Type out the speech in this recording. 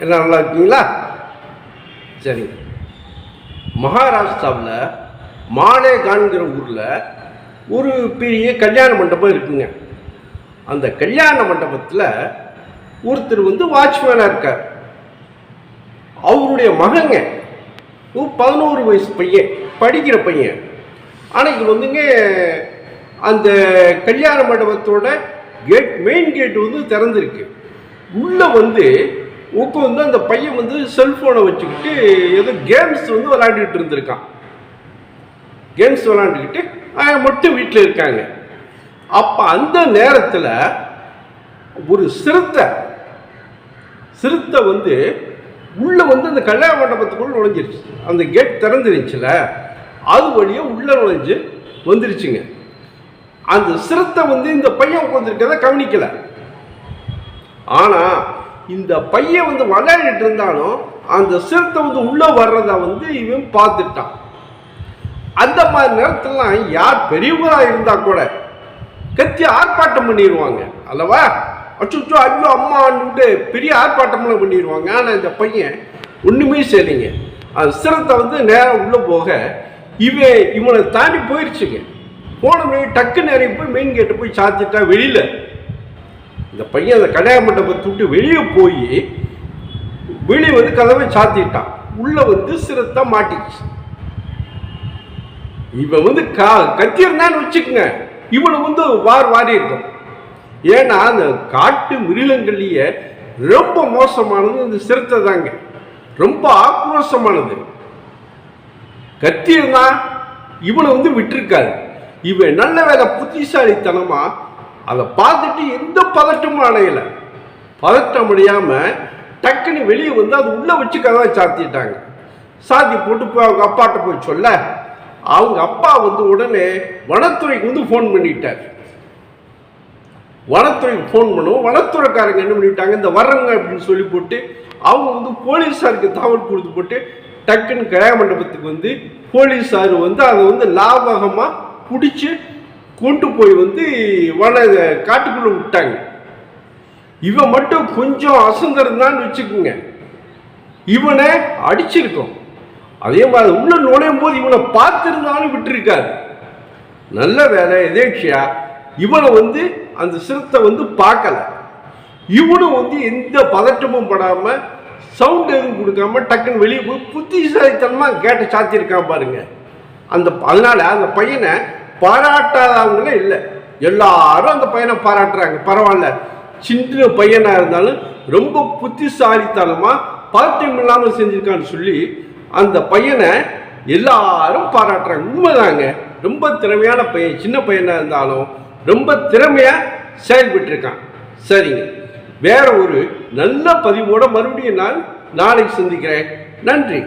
எல்லாம் நல்லா இருக்கீங்களா? சரி. மகாராஷ்டிராவில் மாலேகான்கிற ஊரில் ஒரு பெரிய கல்யாண மண்டபம் இருக்குங்க. அந்த கல்யாண மண்டபத்தில் ஒருத்தர் வாட்ச்மேனாக இருக்கார். அவருடைய மகங்க 11 வயசு பையன், படிக்கிற பையன். அன்னைக்கு அந்த கல்யாண மண்டபத்தோட கேட், மெயின் கேட்டு திறந்துருக்கு. உள்ளே உட்காந்து அந்த பையன் செல்ஃபோனை வச்சுக்கிட்டு ஏதோ கேம்ஸ் விளையாண்டுக்கிட்டு இருந்திருக்கான். கேம்ஸ் விளையாண்டுக்கிட்டு மட்டும் வீட்டில் இருக்காங்க. அப்போ அந்த நேரத்தில் ஒரு சிறுத்தை உள்ள அந்த கல்யாண மண்டபத்துக்குள்ள நுழைஞ்சிருச்சு. அந்த கேட் திறந்துருச்சுல, அது வழியாக உள்ள நுழைஞ்சு வந்துருச்சுங்க. அந்த சிறுத்தை இந்த பையன் உட்காந்துருக்கதை கவனிக்கல. ஆனால் இந்த பையன் விளையாடிட்டு இருந்தாலும் அந்த சிறுத்தை உள்ள வர்றத இவன் பார்த்துட்டான். அந்த மாதிரி நேரத்திலாம் யார் பெரியவராக இருந்தா கூட கத்தி ஆர்ப்பாட்டம் பண்ணிடுவாங்க அல்லவா? அச்சோ ஐயோ அம்மான்னுட்டு பெரிய ஆர்ப்பாட்டம்லாம் பண்ணிடுவாங்க. ஆனால் இந்த பையன் ஒன்றுமே செய்யலைங்க. அந்த சிறுத்தை நேரம் உள்ளே போக இவனை தாண்டி போயிடுச்சுங்க. போன டக்கு நேரம் போய் மெயின் கேட்டை போய் சாத்திட்டா. வெளியில் இந்த பையன் அந்த கல்யாண மண்டபத்தை விட்டு வெளியே போய் வெளியே கதவை சாத்திட்டான். உள்ள சிறுத்தை மாட்டிச்சு. இவன் கத்தி இருந்தான்னு வச்சுக்கோங்க, இவனு வாரி இருக்கும். ஏன்னா அந்த காட்டு மிருகங்கள்லேயே ரொம்ப மோசமானது இந்த சிறுத்தை தாங்க. ரொம்ப ஆக்ரோஷமானது. கத்தி இருந்தா இவனை விட்டுருக்காது. இவன் நல்ல வேலை புத்திசாலித்தனமா அதை பார்த்துட்டு எந்த பதட்டமும் அடையலை. பதட்டம் அடையாமல் டக்குன்னு வெளியே அது உள்ளே வச்சு கதவை சாத்திட்டாங்க. சாத்தி போட்டு போய் அவங்க அப்பாட்ட போய் சொல்ல, அவங்க அப்பா உடனே வனத்துறைக்கு ஃபோன் பண்ணிட்டார். வனத்துறைக்கு ஃபோன் பண்ணுவோம். வனத்துறைக்காரங்க என்ன பண்ணிவிட்டாங்க, இந்த வர்றங்க அப்படின்னு சொல்லி போட்டு அவங்க போலீஸாருக்கு தகவல் கொடுத்து போட்டு டக்குன்னு கல்யாண மண்டபத்துக்கு போலீஸார் அதை லாபகமாக பிடிச்சி கொண்டு போய் காட்டுக்குள்ளே விட்டாங்க. இவன் மட்டும் கொஞ்சம் அசந்திருந்தான்னு வச்சுக்கோங்க, இவனை அடிச்சிருக்கோம். அதே மாதிரி உள்ள நுழையும் போது இவனை பார்த்துருந்தாலும் விட்டுருக்காது. நல்ல வேலை எதேட்சியா இவனை அந்த சிறுத்தை பார்க்கல. இவனும் எந்த பதட்டமும் படாமல் சவுண்ட் எதுவும் கொடுக்காம டக்குன்னு வெளியே போய் புத்திசாலித்தனமாக கேட்டை சாத்தியிருக்கான் பாருங்க. அதனால அந்த பையனை பாராட்டாதவங்களே இல்லை, எல்லாரும் அந்த பையனை பாராட்டுறாங்க. பரவாயில்ல, சின்ன பையனாக இருந்தாலும் ரொம்ப புத்திசாலித்தனமாக பதட்டம் இல்லாமல் செஞ்சிருக்கான்னு சொல்லி அந்த பையனை எல்லாரும் பாராட்டுறாங்க. உண்மைதாங்க, ரொம்ப திறமையான பையன். சின்ன பையனாக இருந்தாலும் ரொம்ப திறமையாக செயல்பட்டுருக்கான். சரிங்க, வேற ஒரு நல்ல பதிவோட மறுபடியும் நான் நாளைக்கு சந்திக்கிறேன். நன்றி.